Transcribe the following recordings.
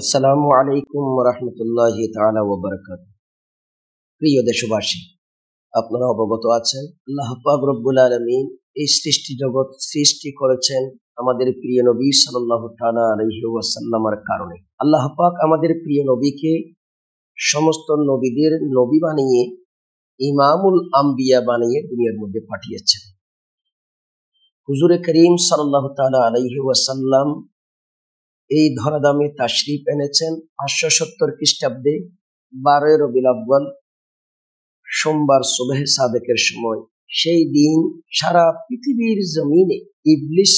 আসসালামু আলাইকুম রহমতুল্লাহি তাআলা ওয়া বারাকাতুহু। প্রিয় দেশবাসী, আপনারা অবগত আছেন আল্লাহ পাক রব্বুল আলামিন এই সৃষ্টি জগৎ সৃষ্টি করেছেন আমাদের প্রিয় নবী সাল্লাল্লাহু তাআলা আলাইহি ওয়াসাল্লামের কারণে। আল্লাহ পাক আমাদের প্রিয় নবীকে সমস্ত নবীদের নবী বানিয়ে ইমামুল আম্বিয়া বানিয়ে দুনিয়ার মধ্যে পাঠিয়েছেন। হুজুরে করিম সাল্লাল্লাহু তাআলা আলাইহি ওয়াসাল্লাম এই ধরাধামে তাশরিফ এনেছেন 570 খ্রিস্টাব্দে 12 রবিউল আউয়াল সোমবার সুবহে সাদেকের সময়। সেই দিন সারা পৃথিবীর জমিনে ইবলিস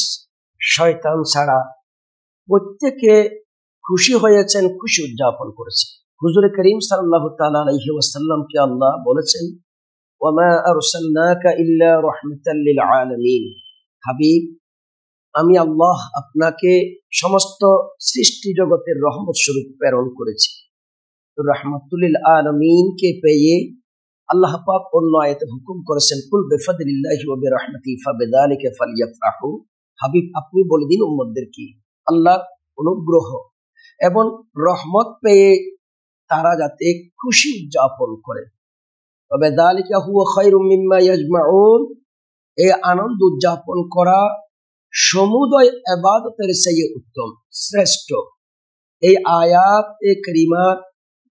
শয়তান ছাড়া প্রত্যেকে খুশি হয়েছেন, খুশি উদযাপন করেছেন। হুজুর করিম সাল্লাল্লাহু তাআলা আলাইহি ওয়াসাল্লামকে আল্লাহ বলেছেন, ওয়ামা আরসালনাকা ইল্লা রাহমাতাল লিল আলামিন। হাবিব, আমি আল্লাহ আপনাকে সমস্ত সৃষ্টি জগতের রহমত স্বরূপ প্রেরণ করেছি। রাহমাতুল লিল আলামিনকে পেয়ে আল্লাহ পাক অন্য আয়াতে হুকুম করেছেন, কুল বিফাদলিল্লাহি ওয়া বিরহমাতিহি ফাবিযালিকা ফালইফরাহু। হাবিব, আপনি বলে দিন উম্মতদেরকে আল্লাহর অনুগ্রহ এবং রহমত পেয়ে তারা যাতে খুশি উদযাপন করে। ফাবিযালিকা হুয়া খায়রুম মিম্মা ইয়াজমাউন। এই আনন্দ উদযাপন করা সমুদয় ইবাদতের চেয়ে উত্তম, শ্রেষ্ঠ। এই আয়াত কারিমার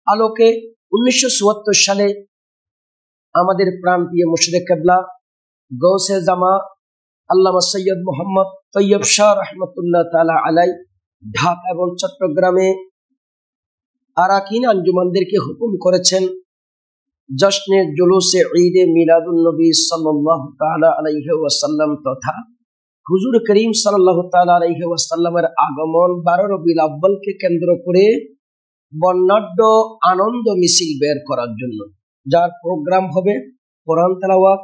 আলোকে 1974 সালে আমাদের প্রাণপ্রিয় মুর্শিদে কিবলা গৌসে জামা আল্লামা সৈয়দ মোহাম্মদ তৈয়ব শাহ রহমতুল্লাহ তাআলা আলাই ঢাকা এবং চট্টগ্রামে আরাকিন আঞ্জুমানদেরকে হুকুম করেছেন জশ্নে জুলুসে ঈদে মিলাদুন নবী সাল্লাল্লাহু তাআলা আলাইহি ওয়াসাল্লাম তথা হুজুর করিম সাল্লাল্লাহু তাআলা আলাইহি ওয়াসাল্লামের আগমন 12 রবিউল আউয়ালকে কেন্দ্র করে বর্ণাঢ্য আনন্দ মিছিল বের করার জন্য, যার প্রোগ্রাম হবে কোরআন তেলাওয়াত,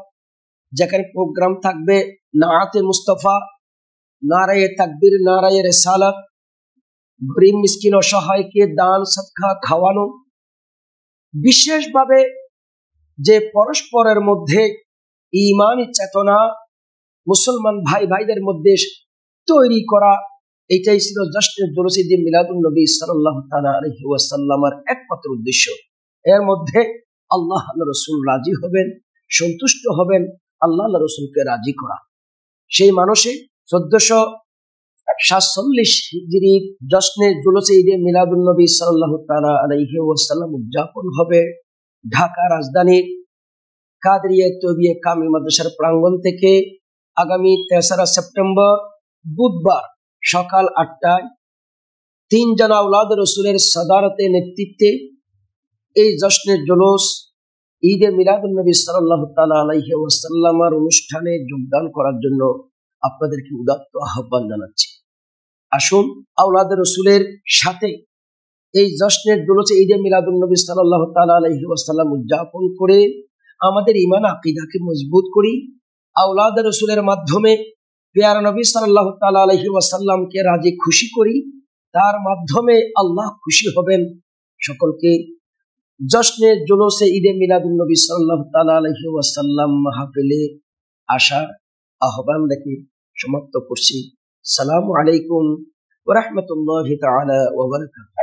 যেখানে প্রোগ্রাম থাকবে নাআতে মুস্তাফা, নারায়ে তাকবীর, নারায়ে রিসালাত, গরীব মিসকিন অসহায়কে দান সদকা খাওয়ানো, বিশেষভাবে যে পরস্পরের মধ্যে ঈমানি চেতনা মুসলমান ভাই ভাইদের মধ্যে তৈরি করা, এটাই ছিল জশ্নে জুলুস ঈদে মিলাদুন নবী সাল্লাল্লাহু তাআলা আলাইহি ওয়াসাল্লামের একমাত্র উদ্দেশ্য। এর মধ্যে আল্লাহ রাসূল রাজি হবেন, সন্তুষ্ট হবেন, আল্লাহ রাসূলকে রাজি করা। সেই মানসে 1447 হিজরি জশ্নে জুলুস ঈদে মিলাদুন নবী সাল্লাল্লাহু তাআলা আলাইহি ওয়াসাল্লাম উদযাপন হবে ঢাকা রাজধানীর কাদরিয়া তৌবিয়া কামিল মাদ্রাসার প্রাঙ্গণ থেকে আগামী 3রা সেপ্টেম্বর বুধবার সকাল 8টায় 3 জন আওলাদ রাসূলের সাদারতে নেতৃত্বে এই জশ্নে জুলুস ঈদে মিলাদুন নবী সাল্লাল্লাহু তাআলা আলাইহি ওয়াসাল্লামের অনুষ্ঠানে যোগদান করার জন্য আপনাদেরকে উদাত্ত আহ্বান জানাচ্ছি। আসুন আওলাদ রাসূলের সাথে এই জশ্নে জুলুস ঈদে মিলাদুন নবী সাল্লাল্লাহু তাআলা আলাইহি ওয়াসাল্লাম উদযাপন করে আমাদের ঈমান আকীদাকে মজবুত করি। আওলাদ রাসূলের মাধ্যমে প্যারা নবী সাল্লাল্লাহু তাআলা আলাইহি ওয়াসাল্লামকে রাজি খুশি করি, তার মাধ্যমে আল্লাহ খুশি হবেন। সকলকে জশ্নে জুলুসে ঈদে মিলাদুন নবী সাল্লাল্লাহু তাআলা আলাইহি ওয়াসাল্লাম মাহফিলে আসার আহ্বান রেখে সমাপ্ত করছি। আসসালামু আলাইকুম ওয়া রাহমাতুল্লাহি তাআলা ওয়া বারাকাতুহু।